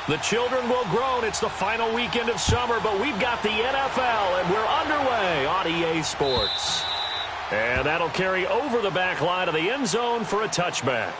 The children will groan. It's the final weekend of summer, but we've got the NFL, and we're underway on EA Sports. And that'll carry over the back line of the end zone for a touchback.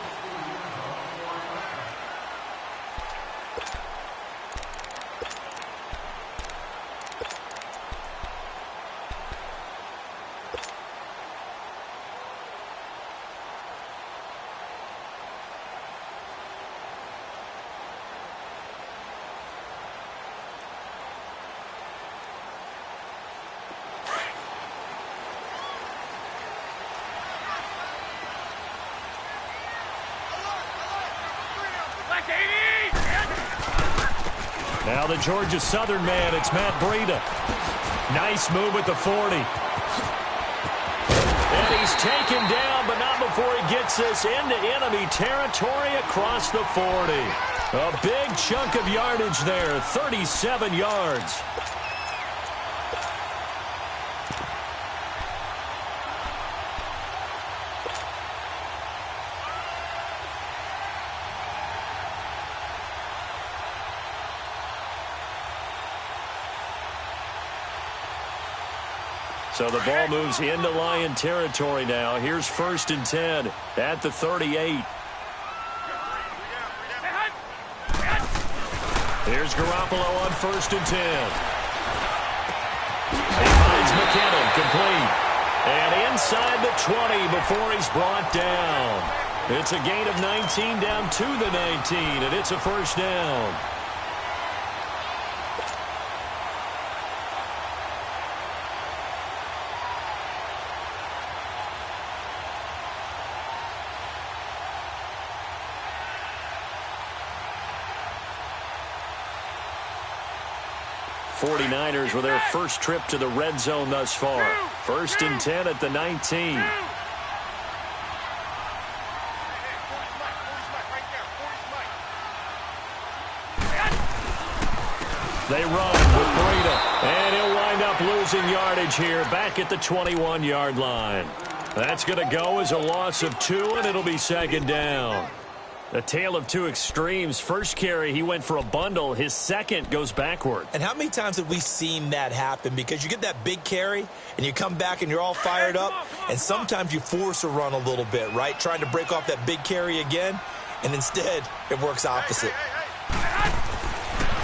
Now the Georgia Southern man, it's Matt Breida. Nice move at the 40. And he's taken down, but not before he gets this into enemy territory across the 40. A big chunk of yardage there, 37 yards. So the ball moves into Lion territory now. Here's 1st and 10 at the 38. Here's Garoppolo on 1st and 10. He finds McKinnon, complete. And inside the 20 before he's brought down. It's a gain of 19 down to the 19, and it's a 1st down. '49ers with their first trip to the red zone thus far. 1st and 10 at the 19. They run with Breida, and he'll wind up losing yardage here back at the 21-yard line. That's going to go as a loss of 2, and it'll be 2nd down. A tale of two extremes. First carry, he went for a bundle. His second goes backward. And how many times have we seen that happen? Because you get that big carry, and you come back and you're all fired up, and sometimes you force a run a little bit, right? Trying to break off that big carry again, and instead it works opposite.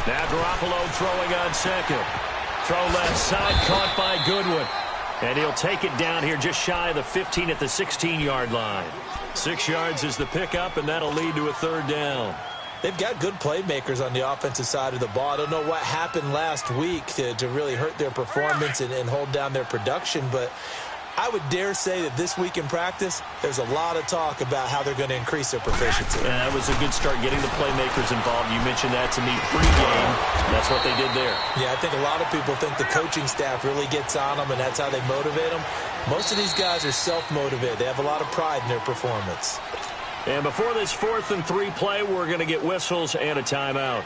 Now Garoppolo throwing on second. Throw left side, caught by Goodwin. And he'll take it down here just shy of the 15 at the 16-yard line. 6 yards is the pickup, and that'll lead to a 3rd down. They've got good playmakers on the offensive side of the ball. I don't know what happened last week to really hurt their performance and hold down their production, but I would dare say that this week in practice, there's a lot of talk about how they're going to increase their proficiency. Yeah, that was a good start getting the playmakers involved. You mentioned that to me pregame. That's what they did there. Yeah, I think a lot of people think the coaching staff really gets on them, and that's how they motivate them. Most of these guys are self-motivated. They have a lot of pride in their performance. And before this 4th and 3 play, we're going to get whistles and a timeout.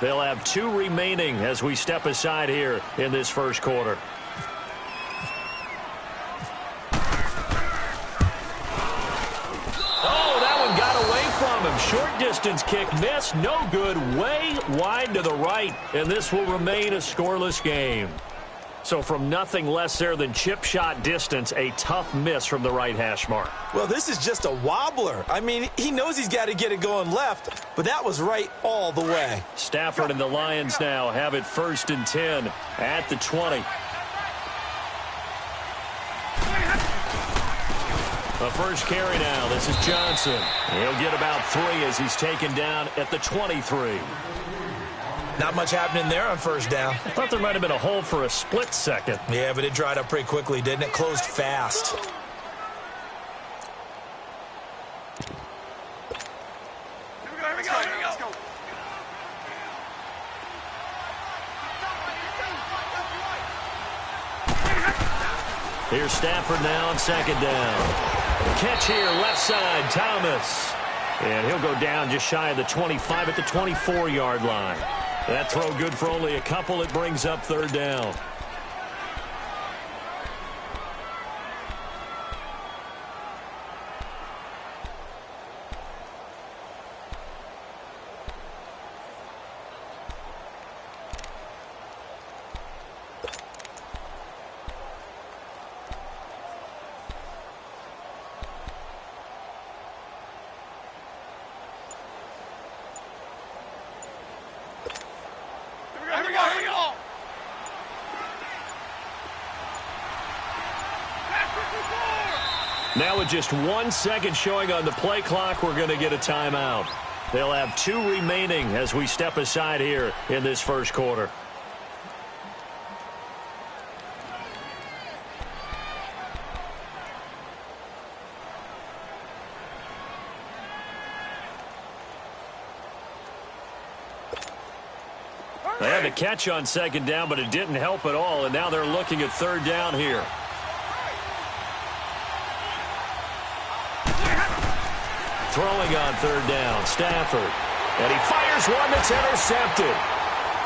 They'll have 2 remaining as we step aside here in this first quarter. Short distance kick missed, no good, way wide to the right, and this will remain a scoreless game. So from nothing less there than chip shot distance, a tough miss from the right hash mark. Well, this is just a wobbler. I mean, he knows he's got to get it going left, but that was right all the way. Stafford and the Lions now have it 1st and 10 at the 20. The first carry now. This is Johnson. He'll get about 3 as he's taken down at the 23. Not much happening there on 1st down. I thought there might have been a hole for a split second. Yeah, but it dried up pretty quickly, didn't it? Closed fast. Here we go. Here's Stafford now on 2nd down. Catch here, left side, Thomas. And he'll go down just shy of the 25 at the 24-yard line. That throw good for only a couple. It brings up 3rd down. Now with just 1 second showing on the play clock, we're going to get a timeout. They'll have 2 remaining as we step aside here in this first quarter. They had the catch on second down, but it didn't help at all, and now they're looking at third down here. Throwing on third down, Stafford. And he fires one that's intercepted.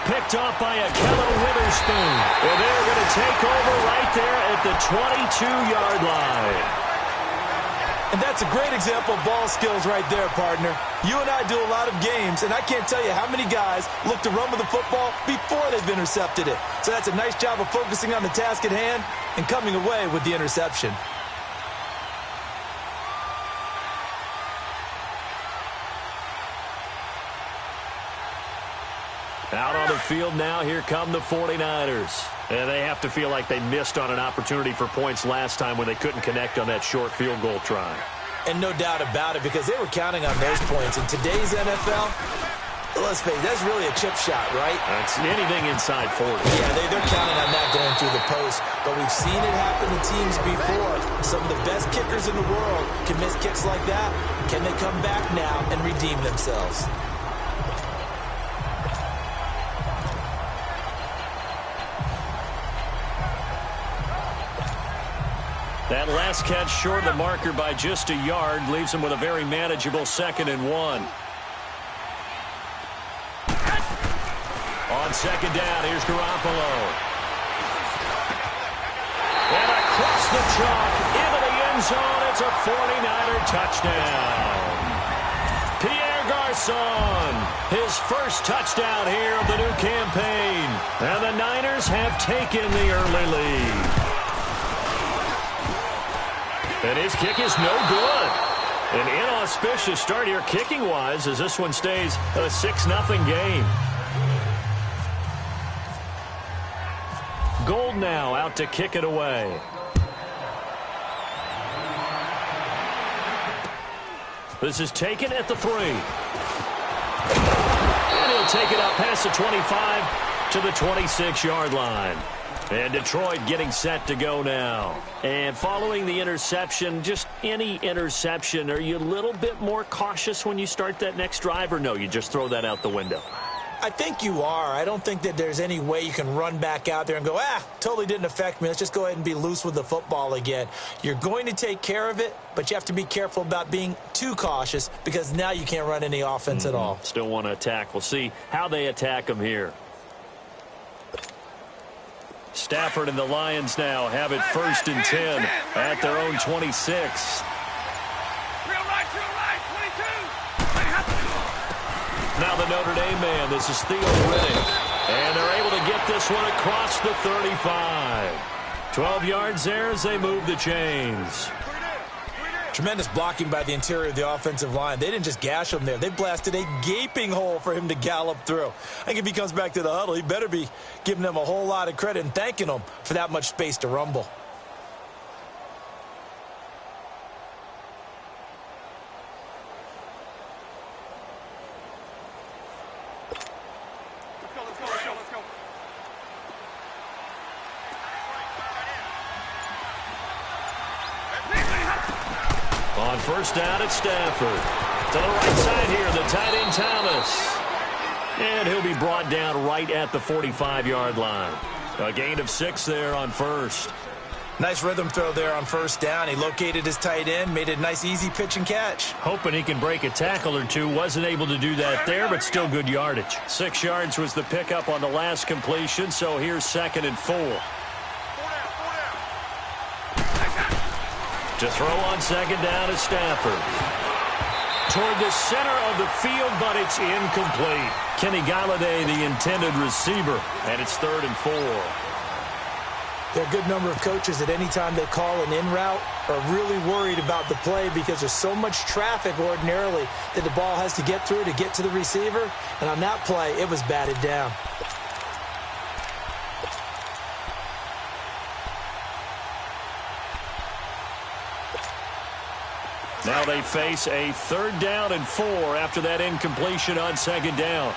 Picked off by Akello Witherspoon. And they're going to take over right there at the 22-yard line. And that's a great example of ball skills right there, partner. You and I do a lot of games, and I can't tell you how many guys look to run with the football before they've intercepted it. So that's a nice job of focusing on the task at hand and coming away with the interception. Out on the field now, here come the 49ers. And they have to feel like they missed on an opportunity for points last time when they couldn't connect on that short field goal try. And no doubt about it, because they were counting on those points. In today's NFL, let's face it, that's really a chip shot, right? That's anything inside 40. Yeah, they're counting on that going through the post. But we've seen it happen to teams before. Some of the best kickers in the world can miss kicks like that. Can they come back now and redeem themselves? That last catch short of the marker by just a yard leaves him with a very manageable 2nd and 1. On second down, here's Garoppolo. And across the chalk into the end zone, it's a 49er touchdown. Pierre Garçon, his first touchdown here of the new campaign. And the Niners have taken the early lead. And his kick is no good. An inauspicious start here kicking-wise as this one stays a 6-0 game. Gold now out to kick it away. This is taken at the 3. And he'll take it up past the 25 to the 26-yard line. And Detroit getting set to go now. And following the interception, just any interception, are you a little bit more cautious when you start that next drive, or no, you just throw that out the window? I think you are. I don't think that there's any way you can run back out there and go, totally didn't affect me. Let's just go ahead and be loose with the football again. You're going to take care of it, but you have to be careful about being too cautious because now you can't run any offense at all. Still want to attack. We'll see how they attack them here. Stafford and the Lions now have it 1st and 10 at their own 26. Real right, 22. Now the Notre Dame man, this is Theo Riddick. And they're able to get this one across the 35. 12 yards there as they move the chains. Tremendous blocking by the interior of the offensive line. They didn't just gash him there. They blasted a gaping hole for him to gallop through. I think if he comes back to the huddle, he better be giving them a whole lot of credit and thanking them for that much space to rumble. Let's go. On first down, it's Stafford. To the right side here, the tight end Thomas. And he'll be brought down right at the 45-yard line. A gain of 6 there on first. Nice rhythm throw there on first down. He located his tight end, made it a nice, easy pitch and catch. Hoping he can break a tackle or two. Wasn't able to do that there, but still good yardage. 6 yards was the pickup on the last completion, so here's 2nd and 4. To throw on second down is Stafford. Toward the center of the field, but it's incomplete. Kenny Galladay, the intended receiver, and it's 3rd and 4. There are a good number of coaches that any time they call an in route are really worried about the play because there's so much traffic ordinarily that the ball has to get through to get to the receiver. And on that play, it was batted down. Now they face a 3rd down and 4 after that incompletion on 2nd down.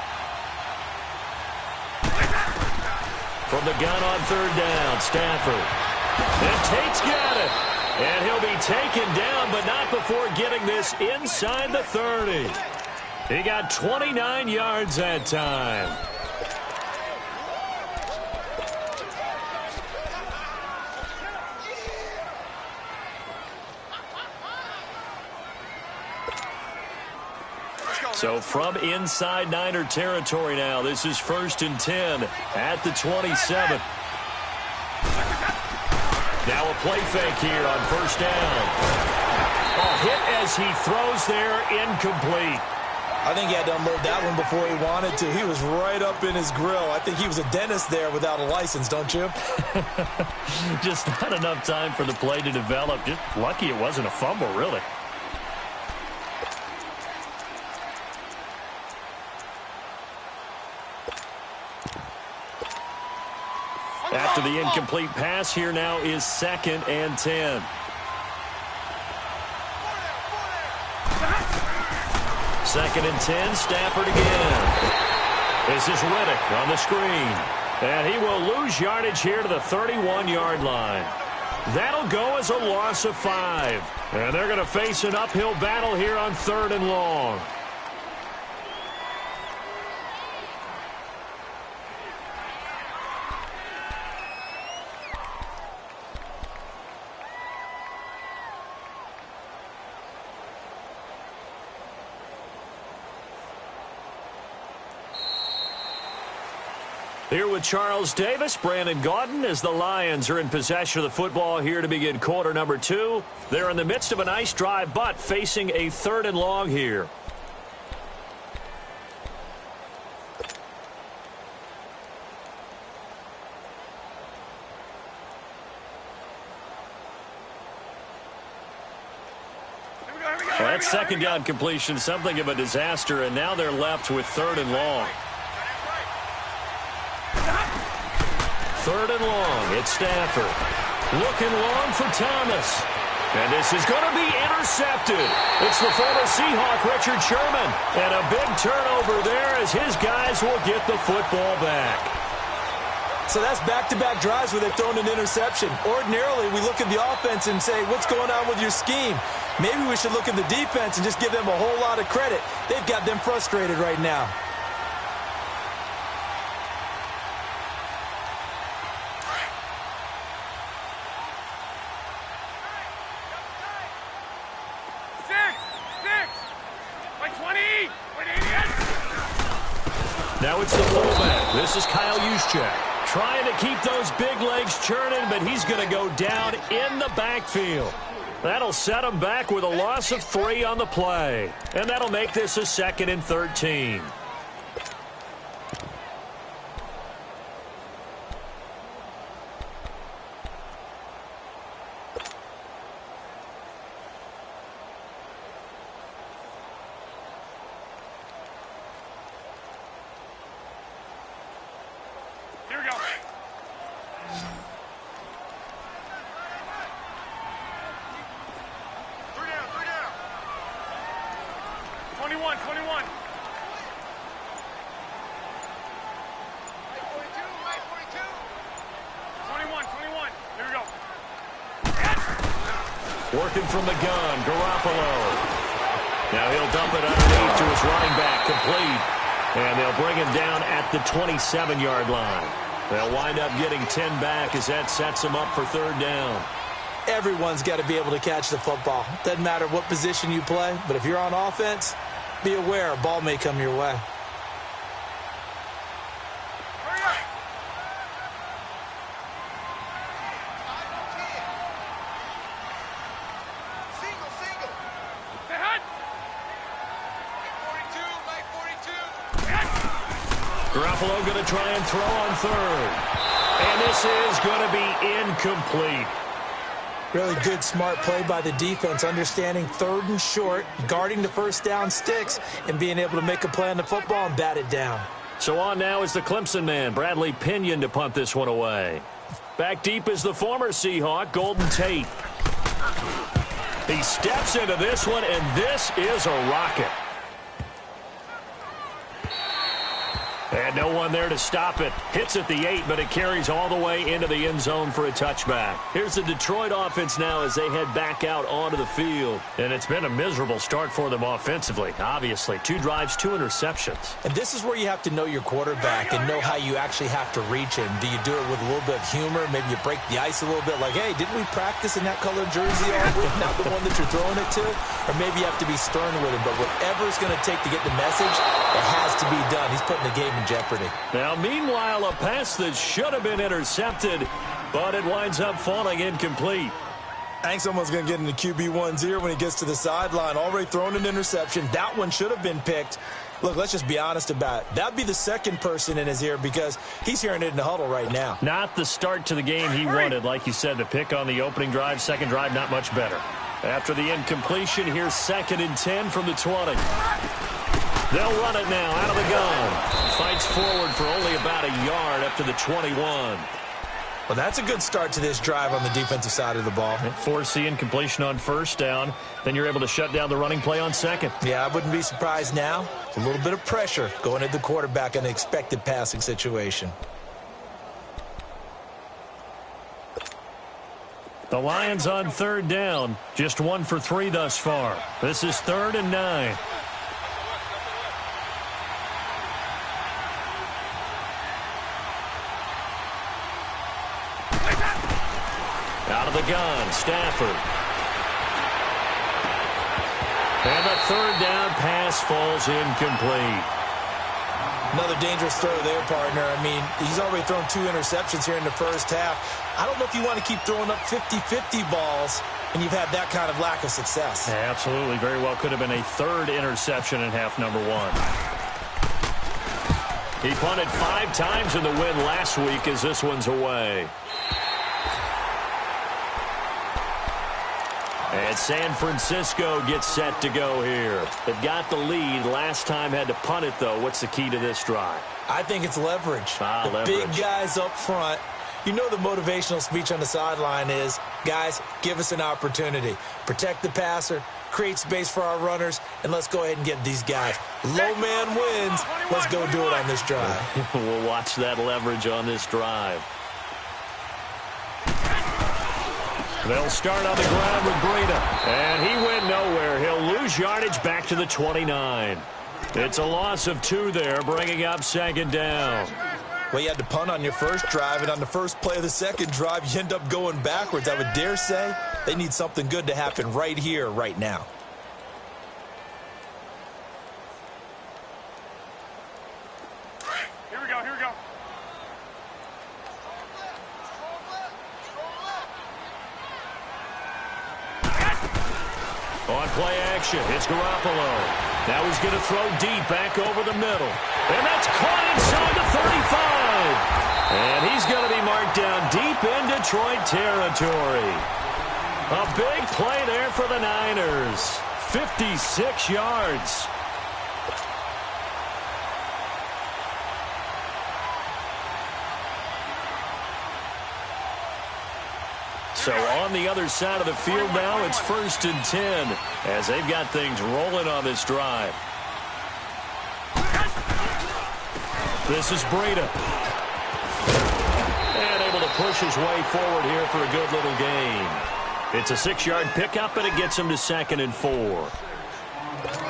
From the gun on 3rd down, Stafford. And Tate's got it. And he'll be taken down, but not before getting this inside the 30. He got 29 yards that time. So from inside Niner territory now, this is 1st and 10 at the 27. Now a play fake here on 1st down. A hit as he throws there, incomplete. I think he had to unload that one before he wanted to. He was right up in his grill. I think he was a dentist there without a license, don't you? Just not enough time for the play to develop. Just lucky it wasn't a fumble, really. After the incomplete pass, here now is 2nd and 10. Second and 10, Stafford again. This is Riddick on the screen. And he will lose yardage here to the 31-yard line. That'll go as a loss of 5. And they're going to face an uphill battle here on 3rd and long. Here with Charles Davis, Brandon Gaudin, as the Lions are in possession of the football here to begin quarter number 2. They're in the midst of a nice drive, but facing a 3rd and long here. Well, that 2nd down completion, something of a disaster, and now they're left with 3rd and long. 3rd and long, it's Stafford. Looking long for Thomas. And this is going to be intercepted. It's the former Seahawk, Richard Sherman. And a big turnover there as his guys will get the football back. So that's back-to-back drives where they've thrown an interception. Ordinarily, we look at the offense and say, what's going on with your scheme? Maybe we should look at the defense and just give them a whole lot of credit. They've got them frustrated right now. Now it's the fullback. This is Kyle Juszczyk. Trying to keep those big legs churning, but he's going to go down in the backfield. That'll set him back with a loss of 3 on the play. And that'll make this a 2nd and 13. Here we go. Three down. 21. 21. Here we go. Working from the gun, Garoppolo. Now he'll dump it underneath to his running back, complete. And they'll bring him down at the 27-yard line. They'll wind up getting 10 back as that sets them up for 3rd down. Everyone's got to be able to catch the football. Doesn't matter what position you play, but if you're on offense, be aware a ball may come your way. Hurry up. Single. Stay hot. 42. Garoppolo going to try and throw on 3rd. And this is going to be incomplete. Really good, smart play by the defense, understanding 3rd and short, guarding the 1st down sticks, and being able to make a play on the football and bat it down. So on now is the Clemson man, Bradley Pinion, to punt this one away. Back deep is the former Seahawk, Golden Tate. He steps into this one, and this is a rocket. And no one there to stop it. Hits at the 8, but it carries all the way into the end zone for a touchback. Here's the Detroit offense now as they head back out onto the field. And it's been a miserable start for them offensively, obviously. 2 drives, 2 interceptions. And this is where you have to know your quarterback and know how you actually have to reach him. Do you do it with a little bit of humor? Maybe you break the ice a little bit like, hey, didn't we practice in that colored jersey all week, not the one that you're throwing it to? Or maybe you have to be stern with him. But whatever it's going to take to get the message, it has to be done. He's putting the game in jeopardy. Now, meanwhile, a pass that should have been intercepted, but it winds up falling incomplete. I think someone's going to get into QB1's ear when he gets to the sideline. Already thrown an interception. That one should have been picked. Look, let's just be honest about it. That'd be the second person in his ear because he's hearing it in the huddle right now. Not the start to the game he wanted, like you said, to pick on the opening drive. Second drive, not much better. After the incompletion, here's 2nd and 10 from the 20. They'll run it now out of the gun. Fights forward for only about a yard up to the 21. Well, that's a good start to this drive on the defensive side of the ball. Force the incompletion on first down. Then you're able to shut down the running play on second. Yeah, I wouldn't be surprised now. A little bit of pressure going at the quarterback in an expected passing situation. The Lions on 3rd down. Just 1 for 3 thus far. This is 3rd and 9. Out of the gun, Stafford. And the 3rd down pass falls incomplete. Another dangerous throw there, partner. I mean, he's already thrown 2 interceptions here in the first half. I don't know if you want to keep throwing up 50-50 balls, and you've had that kind of lack of success. Yeah, absolutely. Very well could have been a 3rd interception in half number 1. He punted 5 times in the win last week as this one's away. And San Francisco gets set to go here. They've got the lead. Last time had to punt it, though. What's the key to this drive? I think it's leverage. Leverage. Big guys up front. You know the motivational speech on the sideline is, guys, give us an opportunity. Protect the passer, create space for our runners, and let's go ahead and get these guys. Low man wins. Let's go do it on this drive. We'll watch that leverage on this drive. They'll start on the ground with Breida. And he went nowhere. He'll lose yardage back to the 29. It's a loss of 2 there, bringing up 2nd down. Well, you had to punt on your first drive, and on the first play of the second drive, you end up going backwards. I would dare say they need something good to happen right here, right now. Here we go, here we go. On play action, it's Garoppolo. Now he's going to throw deep back over the middle. And that's caught inside the 35. And he's going to be marked down deep in Detroit territory. A big play there for the Niners. 56 yards. So on the other side of the field now, it's 1st and 10 as they've got things rolling on this drive. This is Breida. And able to push his way forward here for a good little gain. It's a 6-yard pickup, and it gets him to 2nd and 4.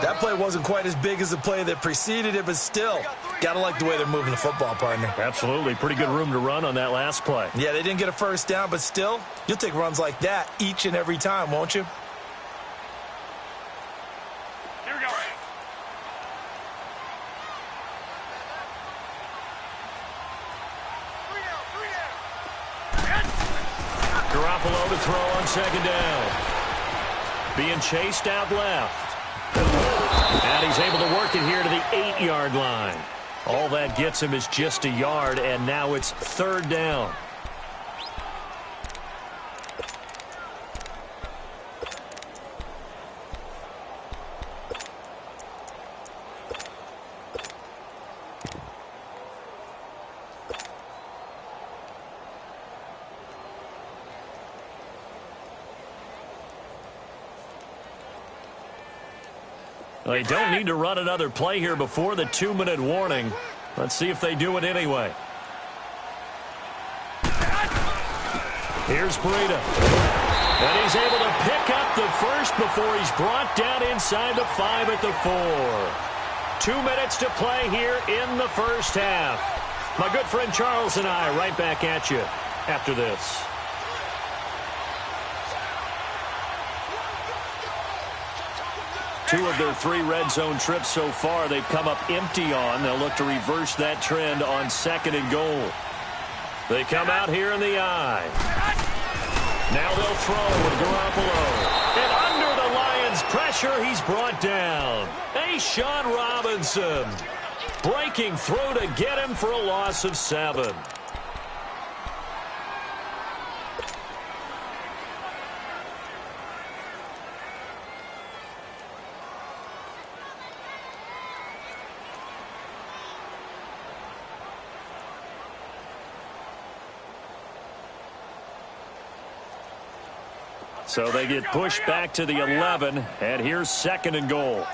That play wasn't quite as big as the play that preceded it, but still, gotta like the way they're moving the football, partner. Absolutely. Pretty good room to run on that last play. Yeah, they didn't get a first down, but still, you'll take runs like that each and every time, won't you? Here we go. Garoppolo to throw on 2nd down. Being chased out left. And he's able to work it here to the 8-yard line. All that gets him is just a yard, and now it's 3rd down. They don't need to run another play here before the 2-minute warning. Let's see if they do it anyway. Here's Breida. And he's able to pick up the first before he's brought down inside the 5 at the 4. 2 minutes to play here in the first half. My good friend Charles and I right back at you after this. Two of their 3 red zone trips so far they've come up empty on. They'll look to reverse that trend on 2nd and goal. They come out here in the eye. Now they'll throw with Garoppolo. And under the Lions' pressure, he's brought down. Sean Robinson breaking through to get him for a loss of 7. So they get pushed back to the 11, and here's 2nd and goal.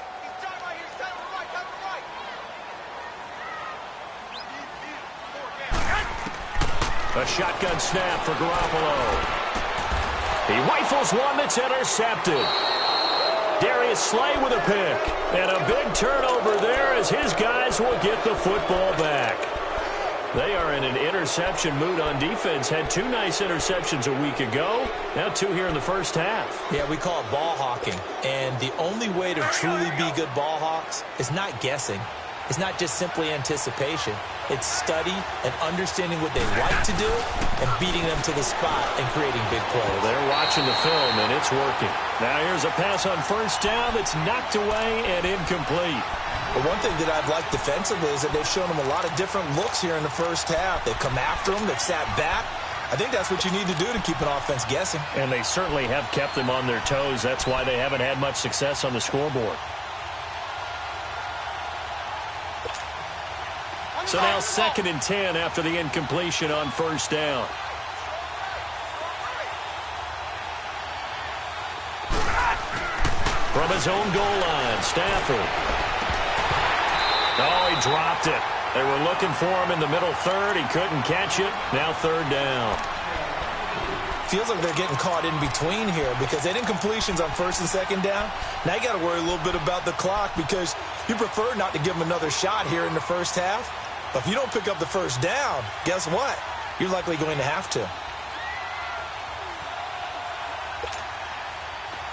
A shotgun snap for Garoppolo. He rifles one that's intercepted. Darius Slay with a pick. And a big turnover there as his guys will get the football back. They are in an interception mood on defense. Had 2 nice interceptions a week ago. Now 2 here in the first half. Yeah, we call it ball hawking. And the only way to truly be good ball hawks is not guessing. It's not just simply anticipation. It's study and understanding what they like to do and beating them to the spot and creating big plays. Well, they're watching the film, and it's working. Now here's a pass on 1st down that's knocked away and incomplete. But one thing that I've liked defensively is that they've shown them a lot of different looks here in the first half. They've come after them. They've sat back. I think that's what you need to do to keep an offense guessing. And they certainly have kept them on their toes. That's why they haven't had much success on the scoreboard. So now 2nd and 10 after the incompletion on 1st down. From his own goal line, Stafford. Oh, he dropped it. They were looking for him in the middle 3rd. He couldn't catch it. Now 3rd down. Feels like they're getting caught in between here because they didn't incompletions on 1st and 2nd down. Now you got to worry a little bit about the clock because you prefer not to give them another shot here in the first half. But if you don't pick up the 1st down, guess what? You're likely going to have to.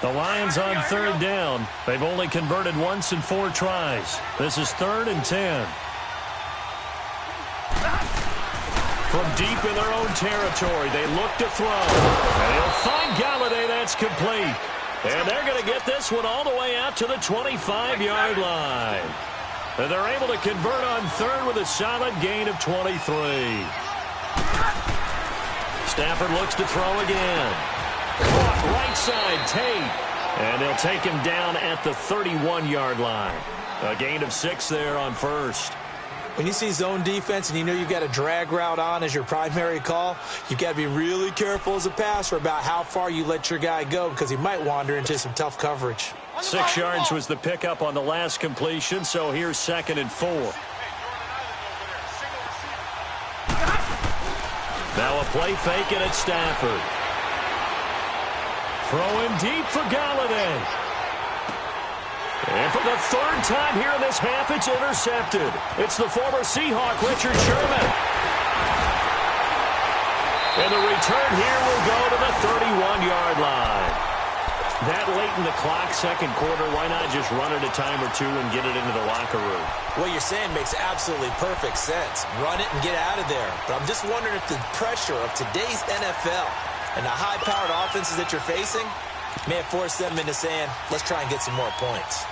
The Lions on 3rd down. They've only converted once in 4 tries. This is 3rd and 10. From deep in their own territory, they look to throw. And he'll find Galladay. That's complete. And they're going to get this one all the way out to the 25-yard line. And they're able to convert on 3rd with a solid gain of 23. Stafford looks to throw again. Caught right side, Tate. And they'll take him down at the 31-yard line. A gain of 6 there on 1st. When you see zone defense and you know you've got a drag route on as your primary call, you've got to be really careful as a passer about how far you let your guy go because he might wander into some tough coverage. 6 yards was the pickup on the last completion, so here's 2nd and 4. Now a play fake and it's Stafford. Throwing deep for Galladay. And for the 3rd time here in this half, it's intercepted. It's the former Seahawk, Richard Sherman. And the return here will go to the 31-yard line. That late in the clock, 2nd quarter, why not just run it a time or 2 and get it into the locker room? What you're saying makes absolutely perfect sense. Run it and get out of there. But I'm just wondering if the pressure of today's NFL and the high-powered offenses that you're facing may have forced them into saying, let's try and get some more points.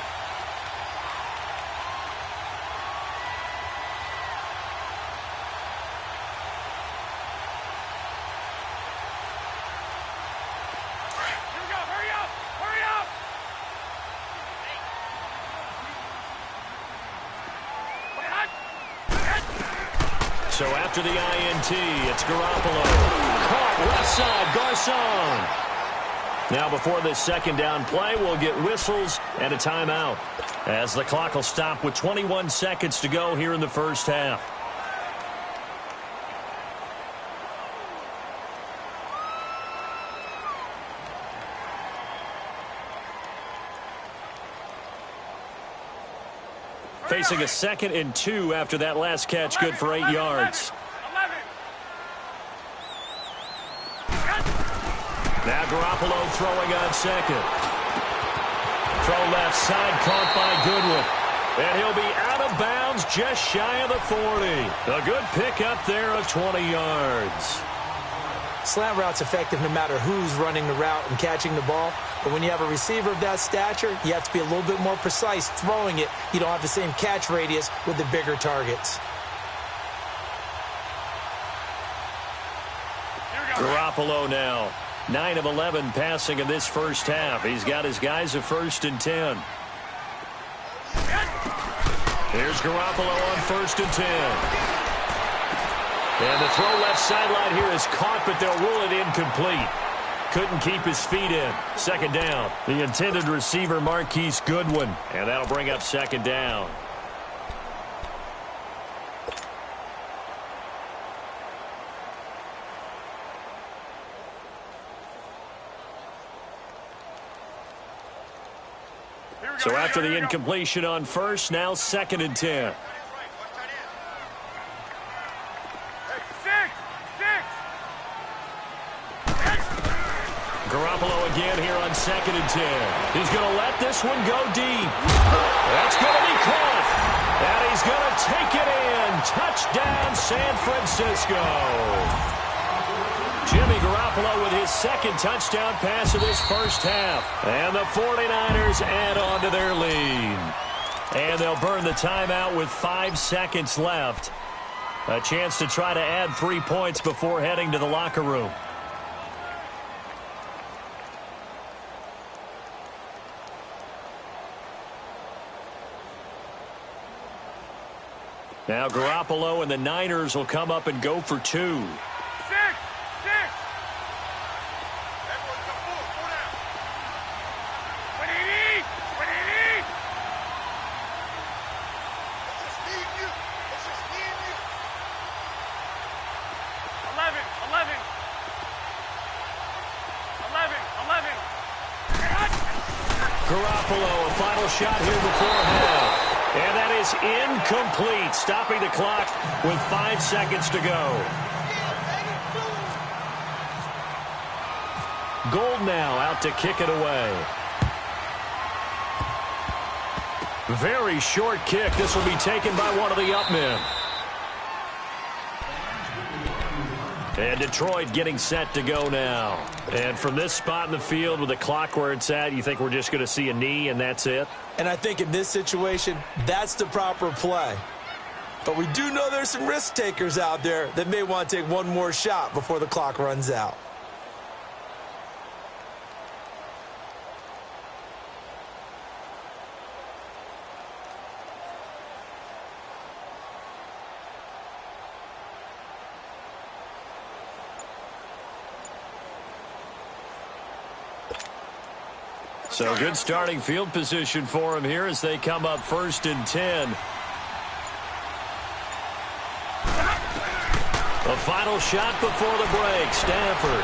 So after the INT, it's Garoppolo. Caught left side, Garcon. Now before this second down play, we'll get whistles and a timeout, as the clock will stop with 21 seconds to go here in the first half. Facing a 2nd and 2 after that last catch, good for 8 yards. Now Garoppolo throwing on second. Throw left side, caught by Goodwin. And he'll be out of bounds just shy of the 40. A good pickup there of 20 yards. Slant route's effective no matter who's running the route and catching the ball. But when you have a receiver of that stature, you have to be a little bit more precise throwing it. You don't have the same catch radius with the bigger targets. Garoppolo now. 9 of 11 passing in this first half. He's got his guys a 1st and 10. Here's Garoppolo on 1st and 10. And the throw left sideline here is caught, but they'll rule it incomplete. Couldn't keep his feet in. 2nd down. The intended receiver, Marquise Goodwin. And that'll bring up 2nd down. So after the incompletion on 1st, now 2nd and 10. Garoppolo again here on 2nd and 10. He's going to let this one go deep. That's going to be caught. And he's going to take it in. Touchdown, San Francisco. Jimmy Garoppolo with his 2nd touchdown pass of this first half. And the 49ers add on to their lead. And they'll burn the timeout with 5 seconds left. A chance to try to add 3 points before heading to the locker room. Now Garoppolo and the Niners will come up and go for 2. Garoppolo, a final shot here before half. And that is incomplete, stopping the clock with 5 seconds to go. Gold now out to kick it away. Very short kick. This will be taken by one of the up men. And Detroit getting set to go now. And from this spot in the field with the clock where it's at, you think we're just going to see a knee and that's it? And I think in this situation, that's the proper play. But we do know there's some risk takers out there that may want to take one more shot before the clock runs out. So good starting field position for him here as they come up 1st and 10. A final shot before the break. Stafford.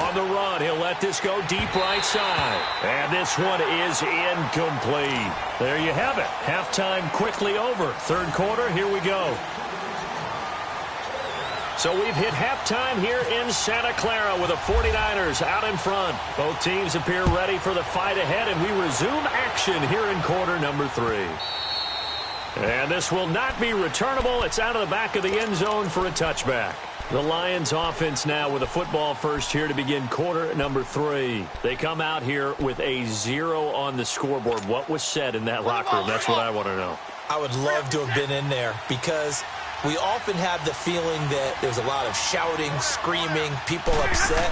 On the run, he'll let this go deep right side. And this one is incomplete. There you have it. Halftime quickly over. 3rd quarter, here we go. So we've hit halftime here in Santa Clara with the 49ers out in front. Both teams appear ready for the fight ahead, and we resume action here in quarter number 3. And this will not be returnable. It's out of the back of the end zone for a touchback. The Lions offense now with a football first here to begin quarter number 3. They come out here with a 0 on the scoreboard. What was said in that locker room? That's what I want to know. I would love to have been in there because we often have the feeling that there's a lot of shouting, screaming, people upset.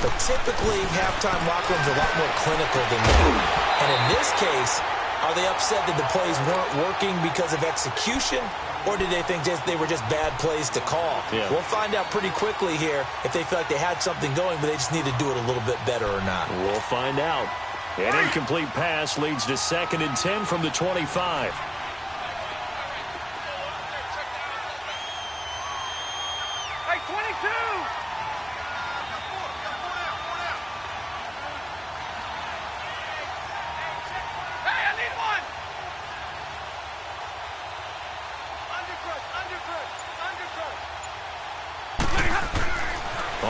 But typically, halftime locker rooms are a lot more clinical than that. And in this case, are they upset that the plays weren't working because of execution? or did they think they were just bad plays to call? Yeah. We'll find out pretty quickly here if they feel like they had something going, but they just need to do it a little bit better or not. We'll find out. An incomplete pass leads to 2nd and 10 from the 25. Hey, 22! Hey, I need one!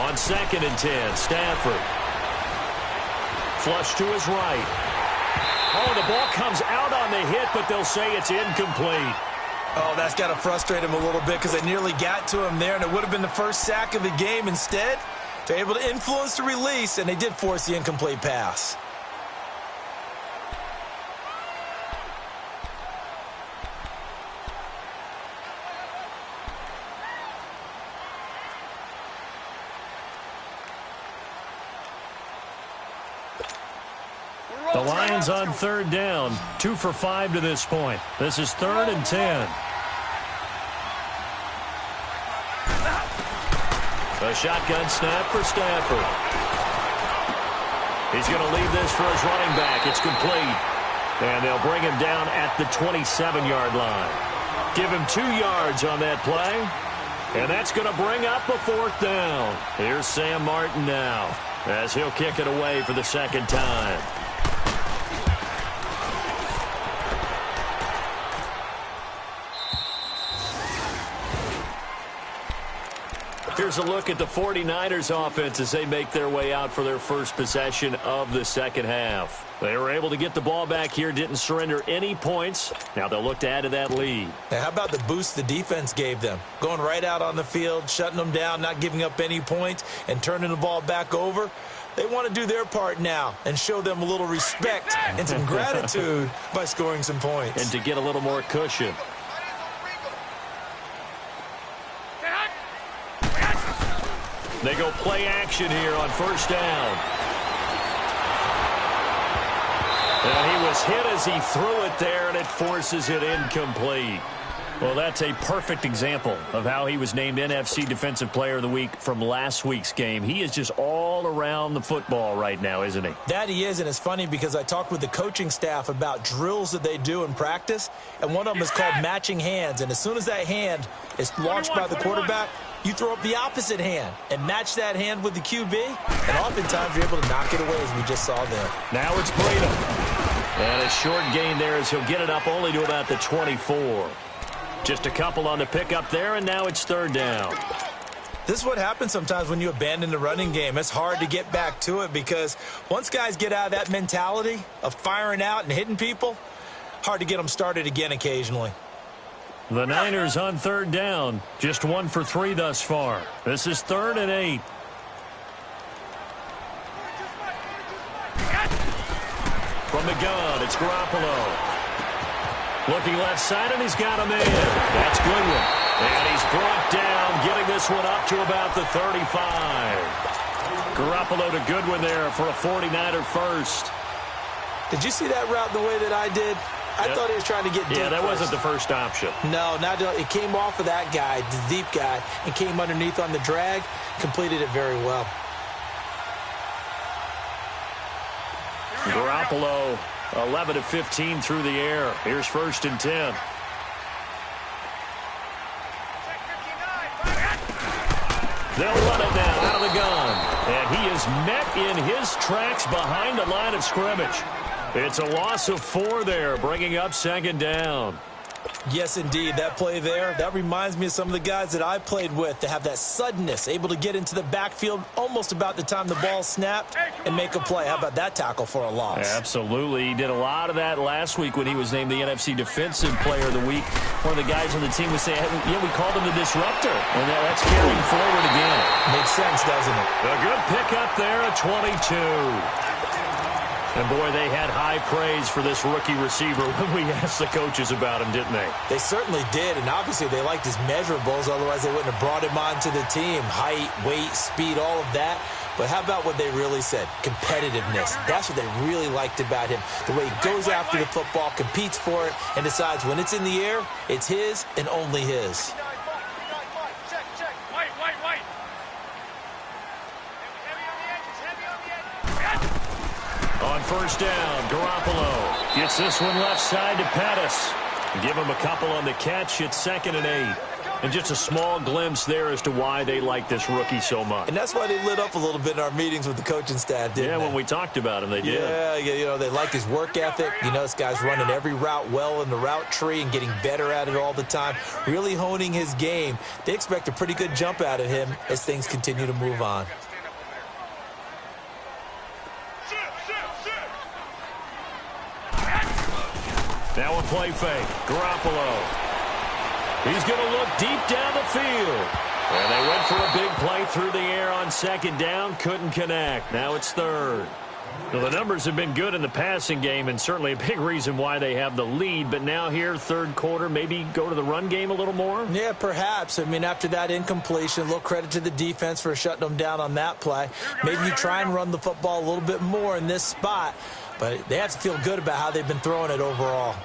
On 2nd and 10, Stafford. Flush to his right. Oh, the ball comes out on the hit, but they'll say it's incomplete. Oh, that's got to frustrate him a little bit because they nearly got to him there, and it would have been the first sack of the game. Instead, they're able to influence the release, and they did force the incomplete pass. The Lions on 3rd down, 2 for 5 to this point. This is 3rd and 10. A shotgun snap for Stafford. He's going to leave this for his running back. It's complete. And they'll bring him down at the 27-yard line. Give him 2 yards on that play. And that's going to bring up a 4th down. Here's Sam Martin now as he'll kick it away for the 2nd time. Here's a look at the 49ers offense as they make their way out for their first possession of the second half. They were able to get the ball back here, didn't surrender any points. Now they'll look to add to that lead. Now, how about the boost the defense gave them? Going right out on the field, shutting them down, not giving up any points, and turning the ball back over. They want to do their part now and show them a little respect and some gratitude by scoring some points. And to get a little more cushion. They go play action here on 1st down. And he was hit as he threw it there, and it forces it incomplete. Well, that's a perfect example of how he was named NFC Defensive Player of the Week from last week's game. He is just all around the football right now, isn't he? That he is, and it's funny because I talked with the coaching staff about drills that they do in practice, and one of them is called matching hands. And as soon as that hand is launched by the quarterback, you throw up the opposite hand and match that hand with the QB, and oftentimes you're able to knock it away, as we just saw there. Now it's Breda. And a short gain there as he'll get it up only to about the 24. Just a couple on the pickup there, and now it's 3rd down. This is what happens sometimes when you abandon the running game. It's hard to get back to it because once guys get out of that mentality of firing out and hitting people, hard to get them started again occasionally. The Niners on 3rd down, just 1 for 3 thus far. This is 3rd and 8. From the gun, it's Garoppolo. Looking left side, and he's got him in. That's Goodwin. And he's brought down, getting this one up to about the 35. Garoppolo to Goodwin there for a 49er first. Did you see that route the way that I did? I thought he was trying to get deep. Yeah, that wasn't the first option. No, it came off of that guy, the deep guy, and came underneath on the drag. Completed it very well. Garoppolo, 11 of 15 through the air. Here's 1st and 10. They'll run it now out of the gun. And he is met in his tracks behind the line of scrimmage. It's a loss of 4 there, bringing up 2nd down. Yes, indeed. That play there, that reminds me of some of the guys that I played with that have that suddenness, able to get into the backfield almost about the time the ball snapped and make a play. How about that tackle for a loss? Absolutely. He did a lot of that last week when he was named the NFC Defensive Player of the Week. One of the guys on the team was saying, yeah, we called him the disruptor. And that's carrying forward again. Makes sense, doesn't it? A good pickup there at 22. And, boy, they had high praise for this rookie receiver when we asked the coaches about him, didn't they? They certainly did, and obviously they liked his measurables. Otherwise, they wouldn't have brought him onto the team. Height, weight, speed, all of that. But how about what they really said? Competitiveness. That's what they really liked about him. The way he goes after the football, competes for it, and decides when it's in the air, it's his and only his. On first down, Garoppolo gets this one left side to Pettis. Give him a couple on the catch. It's 2nd and 8. And just a small glimpse there as to why they like this rookie so much. And that's why they lit up a little bit in our meetings with the coaching staff, didn't they? Yeah, when we talked about him, they did. Yeah, you know, they like his work ethic. You know, this guy's running every route well in the route tree and getting better at it all the time, really honing his game. They expect a pretty good jump out of him as things continue to move on. Now a play fake. Garoppolo. He's going to look deep down the field. And they went for a big play through the air on 2nd down. Couldn't connect. Now it's 3rd. Well, the numbers have been good in the passing game and certainly a big reason why they have the lead. But now here, 3rd quarter, maybe go to the run game a little more? Yeah, perhaps. I mean, after that incompletion, a little credit to the defense for shutting them down on that play. Maybe you try and run the football a little bit more in this spot. But they have to feel good about how they've been throwing it overall.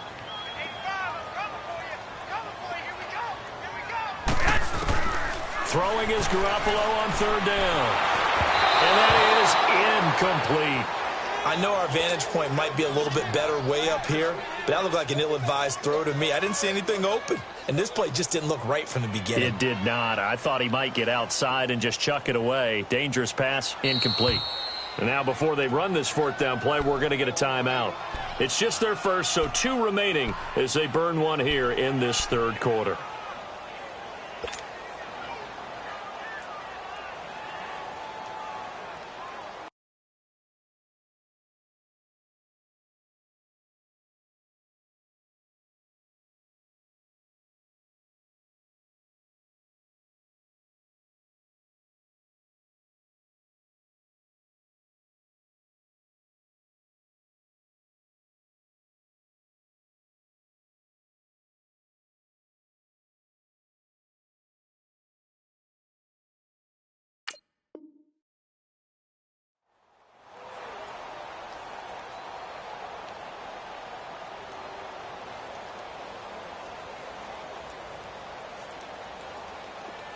Throwing is Garoppolo on 3rd down. And that is incomplete. I know our vantage point might be a little bit better way up here, but that looked like an ill-advised throw to me. I didn't see anything open, and this play just didn't look right from the beginning. It did not. I thought he might get outside and just chuck it away. Dangerous pass, incomplete. And now before they run this 4th down play, we're going to get a timeout. It's just their first, so 2 remaining as they burn one here in this 3rd quarter.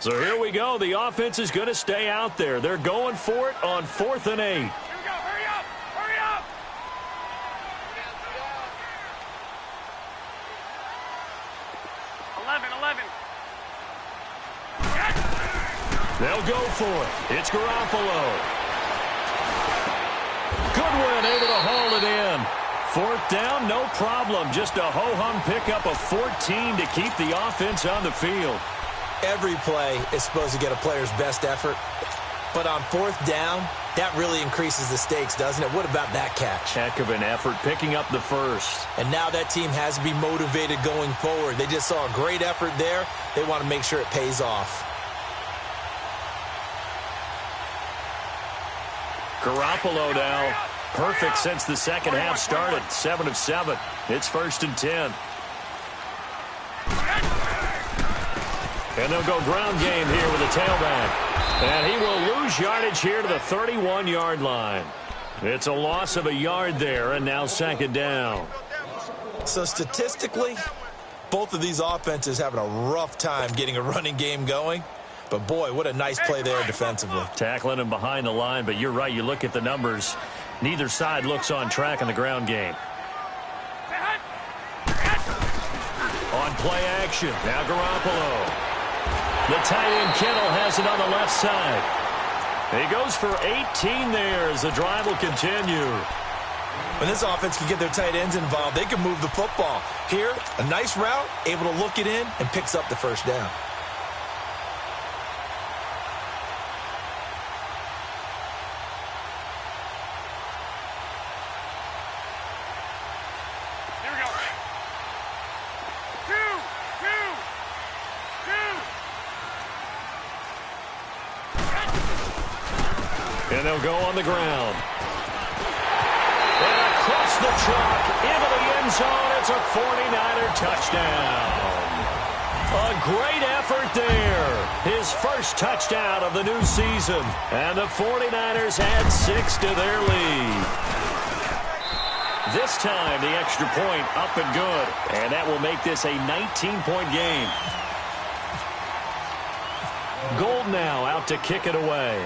So here we go. The offense is going to stay out there. They're going for it on 4th and 8. Here we go. Hurry up. Hurry up. 11. They'll go for it. It's Garoppolo. Goodwin able to haul it in. 4th down, no problem. Just a ho-hum pickup of 14 to keep the offense on the field. Every play is supposed to get a player's best effort, but on 4th down, that really increases the stakes, doesn't it? What about that catch? Heck of an effort, picking up the first. And now that team has to be motivated going forward. They just saw a great effort there. They want to make sure it pays off. Garoppolo now, perfect since the second half started. 7 of 7. It's 1st and 10. And they'll go ground game here with a tailback. And he will lose yardage here to the 31-yard line. It's a loss of a yard there, and now 2nd down. So statistically, both of these offenses having a rough time getting a running game going. But, boy, what a nice play there defensively. Tackling him behind the line, but you're right. You look at the numbers. Neither side looks on track in the ground game. On play action, now Garoppolo. The tight end Kittle has it on the left side. He goes for 18 there as the drive will continue. When this offense can get their tight ends involved, they can move the football. Here, a nice route, able to look it in, and picks up the 1st down. And they'll go on the ground. And across the chalk into the end zone. It's a 49er touchdown. A great effort there. His first touchdown of the new season. And the 49ers add 6 to their lead. This time, the extra point up and good. And that will make this a 19-point game. Gold now out to kick it away.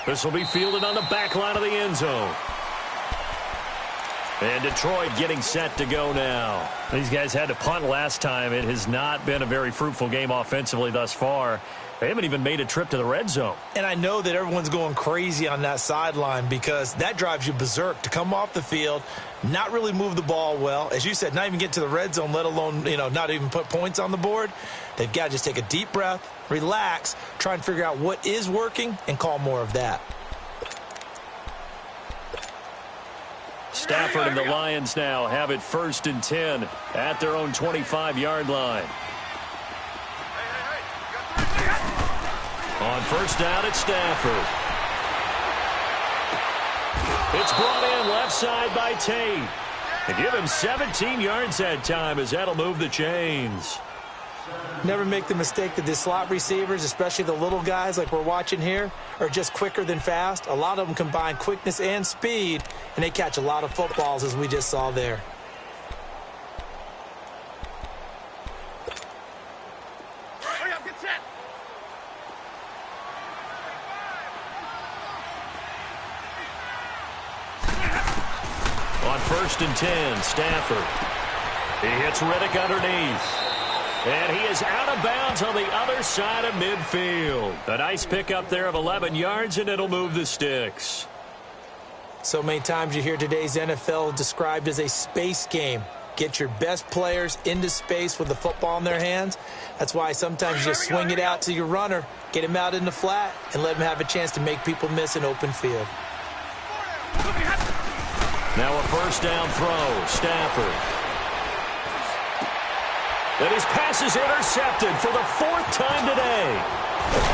This will be fielded on the back line of the end zone. And Detroit getting set to go now. These guys had to punt last time. It has not been a very fruitful game offensively thus far. They haven't even made a trip to the red zone. And I know that everyone's going crazy on that sideline because that drives you berserk to come off the field, not really move the ball well. As you said, not even get to the red zone, let alone, not even put points on the board. They've got to just take a deep breath, relax, try and figure out what is working, and call more of that. Stafford and the Lions now have it 1st and 10 at their own 25-yard line. On 1st down, it's Stafford. It's brought in left side by Tate. They give him 17 yards that time as that'll move the chains. Never make the mistake that the slot receivers, especially the little guys like we're watching here, are just quicker than fast. A lot of them combine quickness and speed, and they catch a lot of footballs as we just saw there. Hurry up, get set. On 1st and 10, Stafford. He hits Riddick underneath. And he is out of bounds on the other side of midfield. A nice pickup there of 11 yards, and it'll move the sticks. So many times you hear today's NFL described as a space game. Get your best players into space with the football in their hands. That's why sometimes you just swing it out to your runner, get him out in the flat, and let him have a chance to make people miss an open field. Now a 1st down throw, Stafford. And his pass is intercepted for the 4th time today.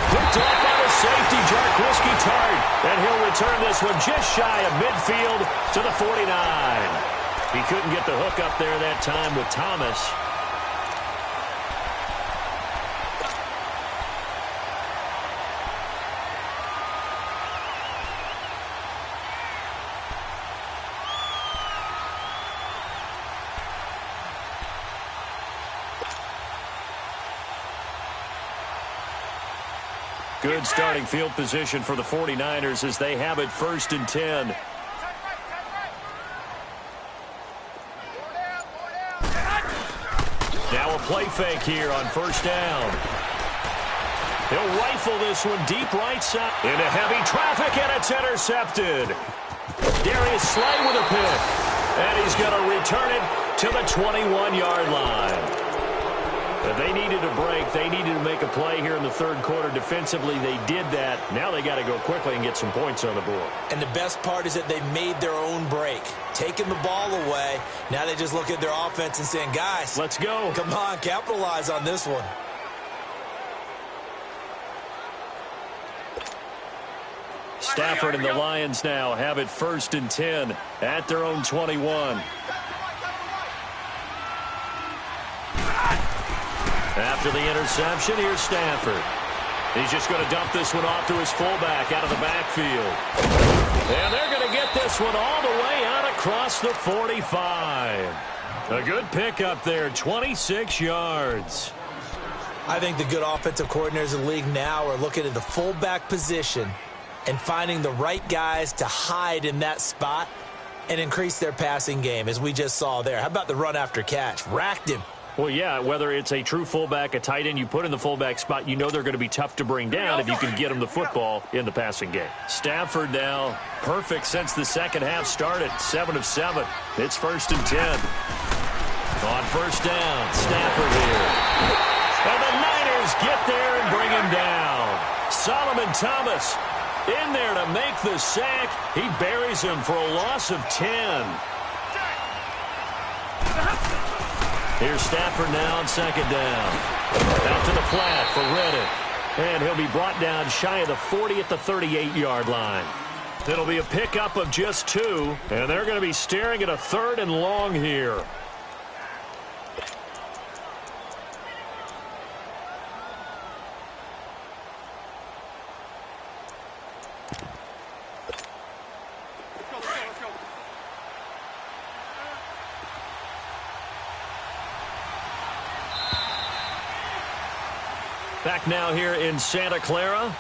Picked off by the safety, Jarkowski Tart. And he'll return this one just shy of midfield to the 49. He couldn't get the hook up there that time with Thomas. Good starting field position for the 49ers as they have it 1st and 10. Now a play fake here on 1st down. He'll rifle this one deep right side. Into heavy traffic, and it's intercepted. Darius Slay with a pick. And he's going to return it to the 21-yard line. But they needed a break. They needed to make a play here in the 3rd quarter. Defensively, they did that. Now they got to go quickly and get some points on the board. And the best part is that they made their own break. Taking the ball away. Now they just look at their offense and saying, guys, let's go. Come on, capitalize on this one. Stafford and the Lions now have it 1st and 10 at their own 21. After the interception, here's Stafford. He's just going to dump this one off to his fullback out of the backfield. And they're going to get this one all the way out across the 45. A good pickup there, 26 yards. I think the good offensive coordinators in the league now are looking at the fullback position and finding the right guys to hide in that spot and increase their passing game, as we just saw there. How about the run after catch? Racked him. Well, yeah, whether it's a true fullback, a tight end you put in the fullback spot, you know they're going to be tough to bring down if you can get them the football in the passing game. Stafford now perfect since the second half started, 7 of 7. It's 1st and 10. On 1st down, Stafford here. And the Niners get there and bring him down. Solomon Thomas in there to make the sack. He buries him for a loss of 10. Here's Stafford now on 2nd down. Out to the flat for Riddick. And he'll be brought down shy of the 40 at the 38-yard line. It'll be a pickup of just 2, and they're going to be staring at a 3rd and long here. Back now here in Santa Clara.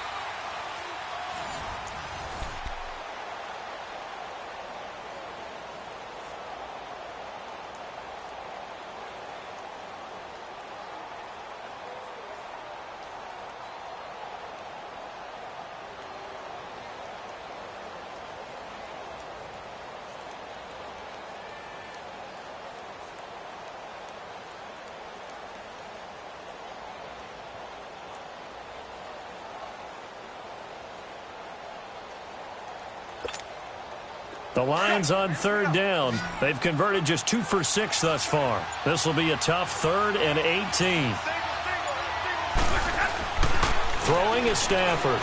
The Lions on 3rd down. They've converted just 2 for 6 thus far. This will be a tough 3rd and 18. Throwing is Stafford.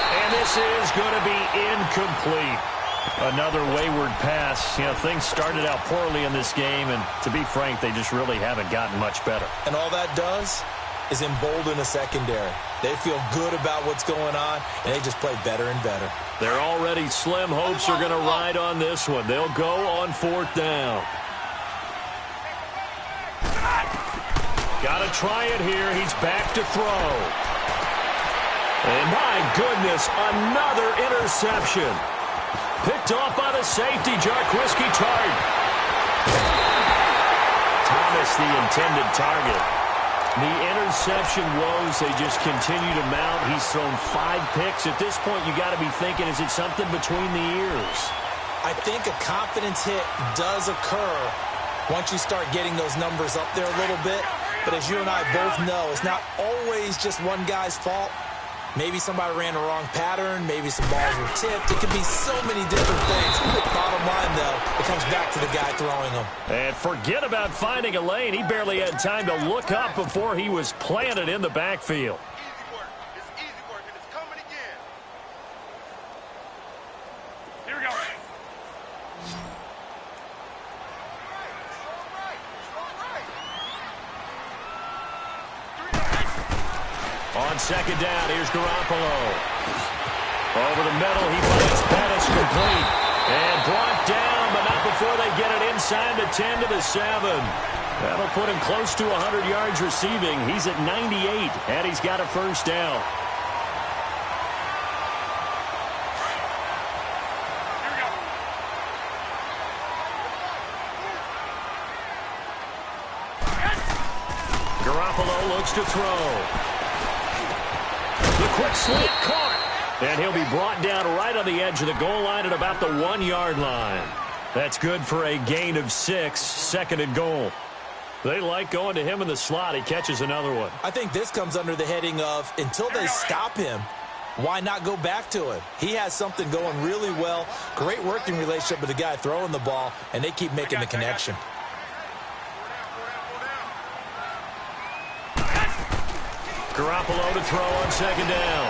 And this is going to be incomplete. Another wayward pass. You know, things started out poorly in this game, and to be frank, they just really haven't gotten much better. And all that does is embolden a secondary. They feel good about what's going on, and they just play better and better. They're already slim hopes are going to ride on this one. They'll go on 4th down. Got to try it here. He's back to throw. And my goodness, another interception. Picked off by the safety, Jarquiski Tart. Thomas, the intended target. The interception woes, they just continue to mount. He's thrown 5 picks. At this point, you got to be thinking, is it something between the ears? I think a confidence hit does occur once you start getting those numbers up there a little bit. But as you and I both know, it's not always just one guy's fault. Maybe somebody ran the wrong pattern. Maybe some balls were tipped. It could be so many different things. Bottom line, though, it comes back to the guy throwing them. And forget about finding a lane. He barely had time to look up before he was planted in the backfield. Easy work. It's easy work, and it's coming again. Here we go. On 2nd down, here's Garoppolo. Over the middle, he finds Pettis complete. And brought down, but not before they get it inside the 10 to the 7. That'll put him close to 100 yards receiving. He's at 98, and he's got a 1st down. Garoppolo looks to throw. The quick slant caught. And he'll be brought down right on the edge of the goal line at about the 1-yard line. That's good for a gain of 6, 2nd and goal. They like going to him in the slot. He catches another one. I think this comes under the heading of, until they stop him, why not go back to him? He has something going really well. Great working relationship with the guy throwing the ball, and they keep making the connection. Garoppolo to throw on 2nd down.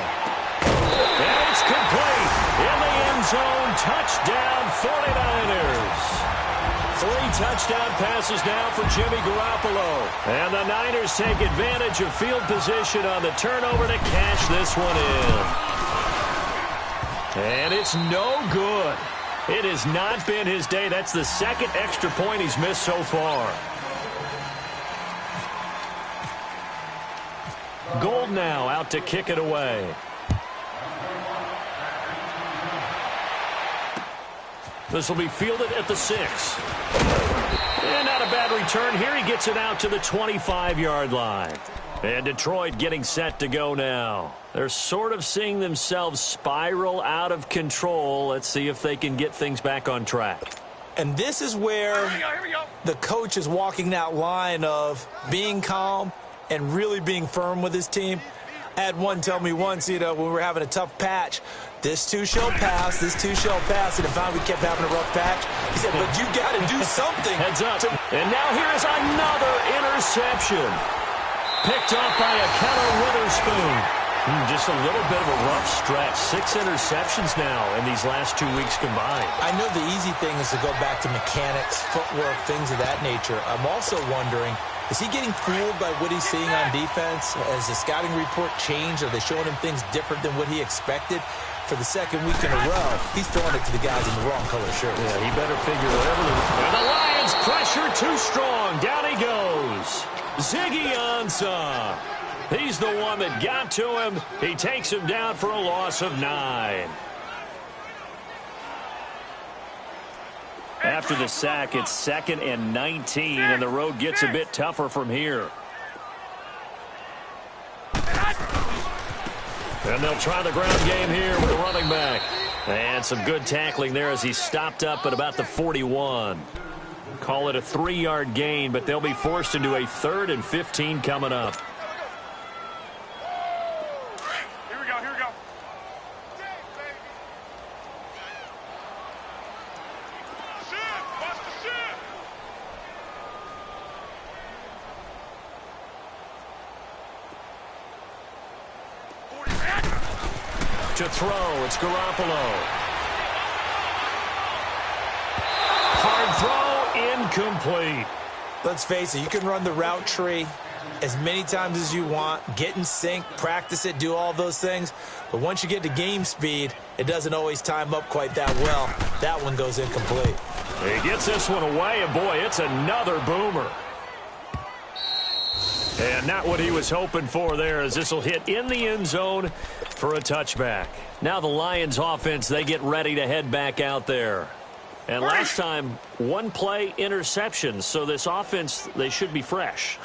And it's complete. In the end zone, touchdown 49ers. 3 touchdown passes now for Jimmy Garoppolo. And the Niners take advantage of field position on the turnover to cash this one in. And it's no good. It has not been his day. That's the 2nd extra point he's missed so far. Gold now out to kick it away. This will be fielded at the 6. And not a bad return here. He gets it out to the 25-yard line. And Detroit getting set to go now. They're sort of seeing themselves spiral out of control. Let's see if they can get things back on track. And this is where the coach is walking that line of being calm and really being firm with his team. I had one tell me once, when we were having a tough patch, this too shall pass, this too shall pass. And if we kept having a rough patch, he said, but you got to do something. Heads up. And now here is another interception. Picked off by a Keller Witherspoon. Just a little bit of a rough stretch. 6 interceptions now in these last 2 weeks combined. I know the easy thing is to go back to mechanics, footwork, things of that nature. I'm also wondering, is he getting fooled by what he's seeing on defense? Has the scouting report changed? Are they showing him things different than what he expected? For the second week in a row, he's throwing it to the guys in the wrong color shirts. Yeah, he better figure whatever. And the Lions pressure too strong. Down he goes. Ziggy Ansah. He's the one that got to him. He takes him down for a loss of 9. After the sack, it's 2nd and 19, and the road gets a bit tougher from here. And they'll try the ground game here with the running back. And some good tackling there as he stopped up at about the 41. Call it a 3-yard gain, but they'll be forced into a 3rd and 15 coming up. Here we go, here we go. Shift, watch the shift. To throw, it's Garoppolo. Hard throw, incomplete. Let's face it, you can run the route tree as many times as you want, get in sync, practice it, do all those things. But once you get to game speed, it doesn't always time up quite that well. That one goes incomplete. He gets this one away, and boy, it's another boomer. And not what he was hoping for there, as this will hit in the end zone for a touchback. Now the Lions offense, they get ready to head back out there. And last time, 1-play interceptions, so this offense, they should be fresh.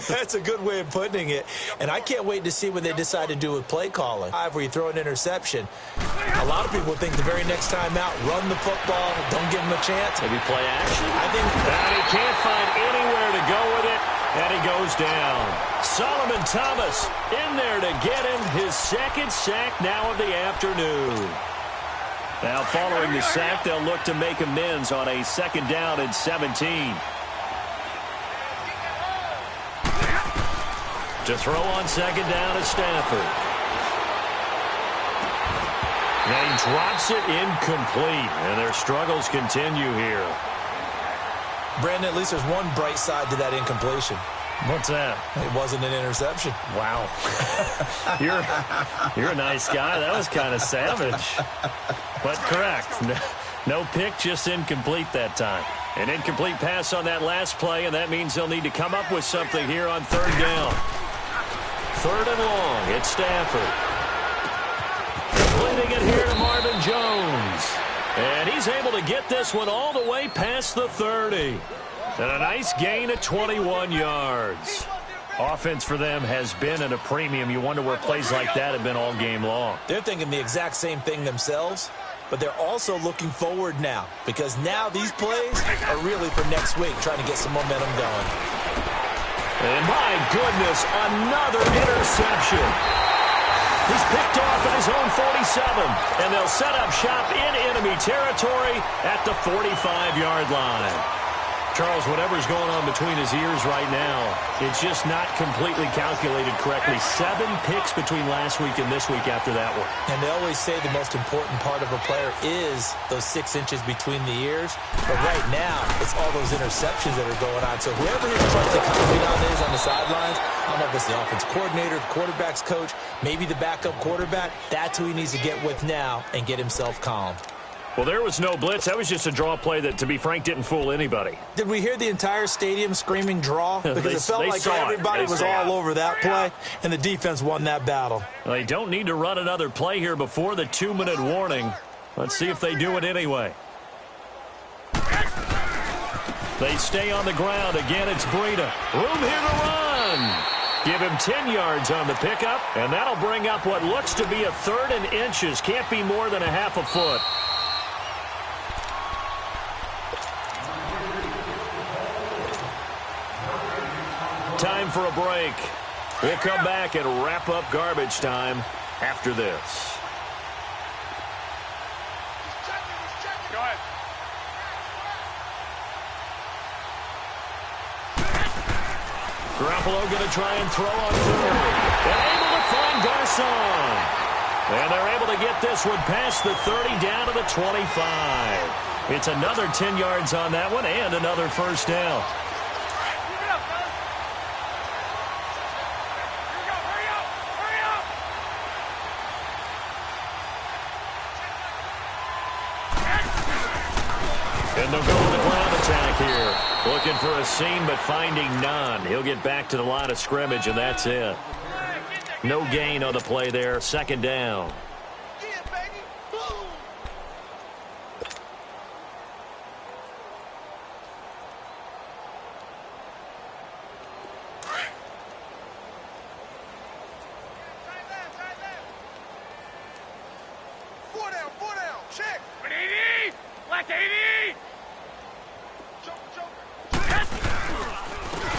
That's a good way of putting it. And I can't wait to see what they decide to do with play calling. Where you throw an interception, a lot of people think the very next time out, run the football, don't give them a chance. Maybe play action? I think and he can't find anywhere to go with it, and he goes down. Solomon Thomas in there to get him his 2nd sack now of the afternoon. Now, following the sack, they'll look to make amends on a 2nd down and 17. To throw on 2nd down is Stafford. And he drops it incomplete, and their struggles continue here. Brandon, at least there's one bright side to that incompletion. What's that? It wasn't an interception. Wow. You're a nice guy. That was kind of savage. But correct. No pick, just incomplete that time. An incomplete pass on that last play, and that means they'll need to come up with something here on 3rd down. 3rd and long. It's Stafford. Completing it here to Marvin Jones. And he's able to get this one all the way past the 30. And a nice gain of 21 yards. Offense for them has been at a premium. You wonder where plays like that have been all game long. They're thinking the exact same thing themselves, but they're also looking forward now, because now these plays are really for next week, trying to get some momentum going. And my goodness, another interception. He's picked off at his own 47, and they'll set up shop in enemy territory at the 45-yard line. Charles, whatever's going on between his ears right now, it's just not completely calculated correctly. 7 picks between last week and this week after that one. And they always say the most important part of a player is those 6 inches between the ears. But right now, it's all those interceptions that are going on. So whoever his trusted confidant is on the sidelines, I don't know if it's the offense coordinator, the quarterback's coach, maybe the backup quarterback, that's who he needs to get with now and get himself calm. Well, there was no blitz. That was just a draw play that, to be frank, didn't fool anybody. Did we hear the entire stadium screaming draw? Because it felt like everybody was all over that play, and the defense won that battle. Well, they don't need to run another play here before the 2-minute warning. Let's see if they do it anyway. They stay on the ground. Again, it's Breida. Room here to run. Give him 10 yards on the pickup, and that'll bring up what looks to be a 3rd and inches. Can't be more than a half a foot. Time for a break. We'll come back and wrap up garbage time after this. Go ahead. Garoppolo going to try and throw on 3rd. And able to find Garcon. And they're able to get this one past the 30 down to the 25. It's another 10 yards on that one and another first down. And they'll go with the ground attack here. Looking for a seam, but finding none. He'll get back to the line of scrimmage, and that's it. No gain on the play there. Second down.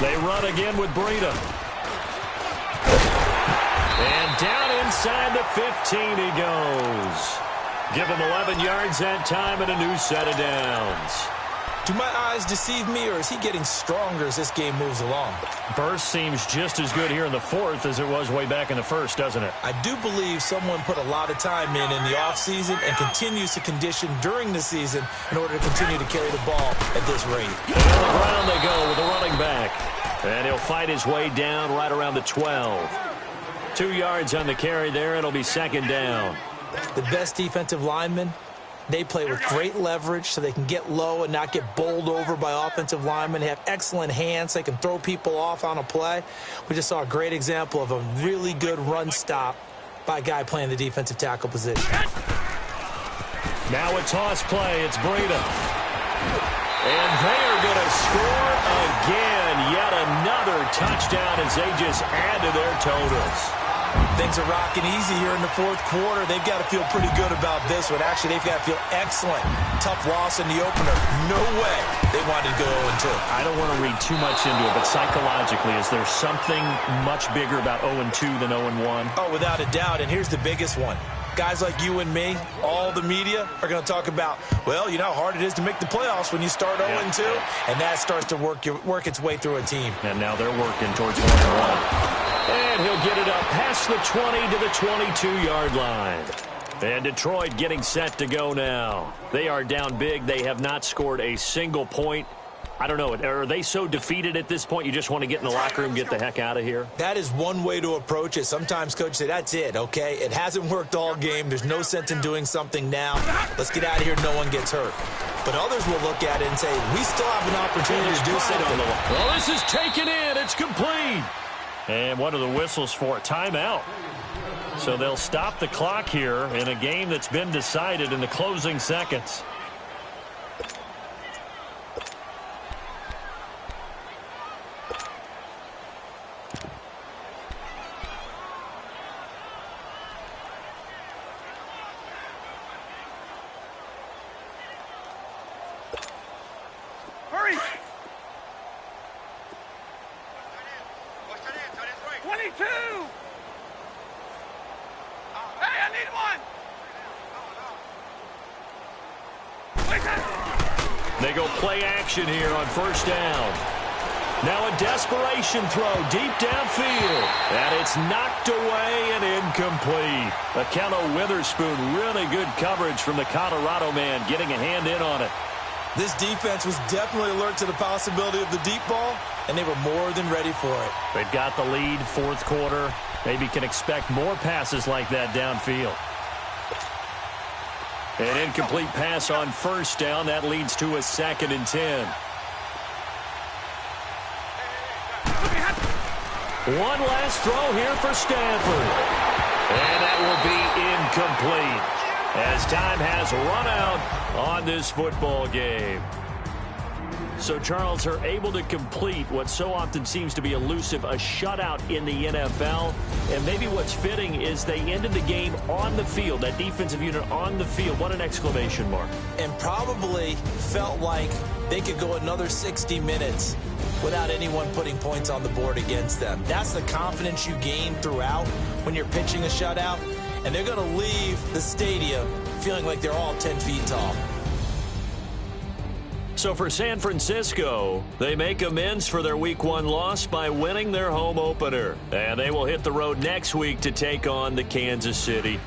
They run again with Breida. And down inside the 15 he goes. Give him 11 yards that time and a new set of downs. Do my eyes deceive me, or is he getting stronger as this game moves along? Burst seems just as good here in the fourth as it was way back in the first, doesn't it? I do believe someone put a lot of time in the offseason and continues to condition during the season in order to continue to carry the ball at this rate. And on the ground they go with the running back. And he'll fight his way down right around the 12. 2 yards on the carry there. It'll be second down. The best defensive linemen, they play with great leverage so they can get low and not get bowled over by offensive linemen. They have excellent hands. They can throw people off on a play. We just saw a great example of a really good run stop by a guy playing the defensive tackle position. Now a toss play. It's Breida. And they are going to score again. Yet another touchdown as they just add to their totals. Things are rocking easy here in the fourth quarter. They've got to feel pretty good about this one. Actually, they've got to feel excellent. Tough loss in the opener. No way they wanted to go 0-2. I don't want to read too much into it, but psychologically, is there something much bigger about 0-2 than 0-1? Oh, without a doubt, and here's the biggest one. Guys like you and me, all the media, are going to talk about, well, you know how hard it is to make the playoffs when you start 0-2, and that starts to work its way through a team. And now they're working towards 1-1. And he'll get it up past the 20 to the 22-yard line. And Detroit getting set to go now. They are down big. They have not scored a single point. I don't know. Are they so defeated at this point you just want to get in the locker room, get the heck out of here? That is one way to approach it. Sometimes coaches say, that's it, okay? It hasn't worked all game. There's no sense in doing something now. Let's get out of here. No one gets hurt. But others will look at it and say, we still have an opportunity to do something. Well, this is taken in. It's complete. And what are the whistles for? Timeout. So they'll stop the clock here in a game that's been decided in the closing seconds. Hurry! 22! Hey, I need one! They go play action here on first down. Now a desperation throw deep downfield. And it's knocked away and incomplete. Akello Witherspoon, really good coverage from the Colorado man, getting a hand in on it. This defense was definitely alert to the possibility of the deep ball, and they were more than ready for it. They've got the lead, fourth quarter. Maybe can expect more passes like that downfield. An incomplete pass on first down. That leads to a 2nd and 10. One last throw here for Stanford. And that will be incomplete as time has run out on this football game. So, Charles, are able to complete what so often seems to be elusive, a shutout in the NFL. And maybe what's fitting is they ended the game on the field, that defensive unit on the field. What an exclamation mark. And probably felt like they could go another 60 minutes without anyone putting points on the board against them. That's the confidence you gain throughout when you're pitching a shutout. And they're going to leave the stadium feeling like they're all 10 feet tall. So for San Francisco, they make amends for their Week 1 loss by winning their home opener. And they will hit the road next week to take on the Kansas City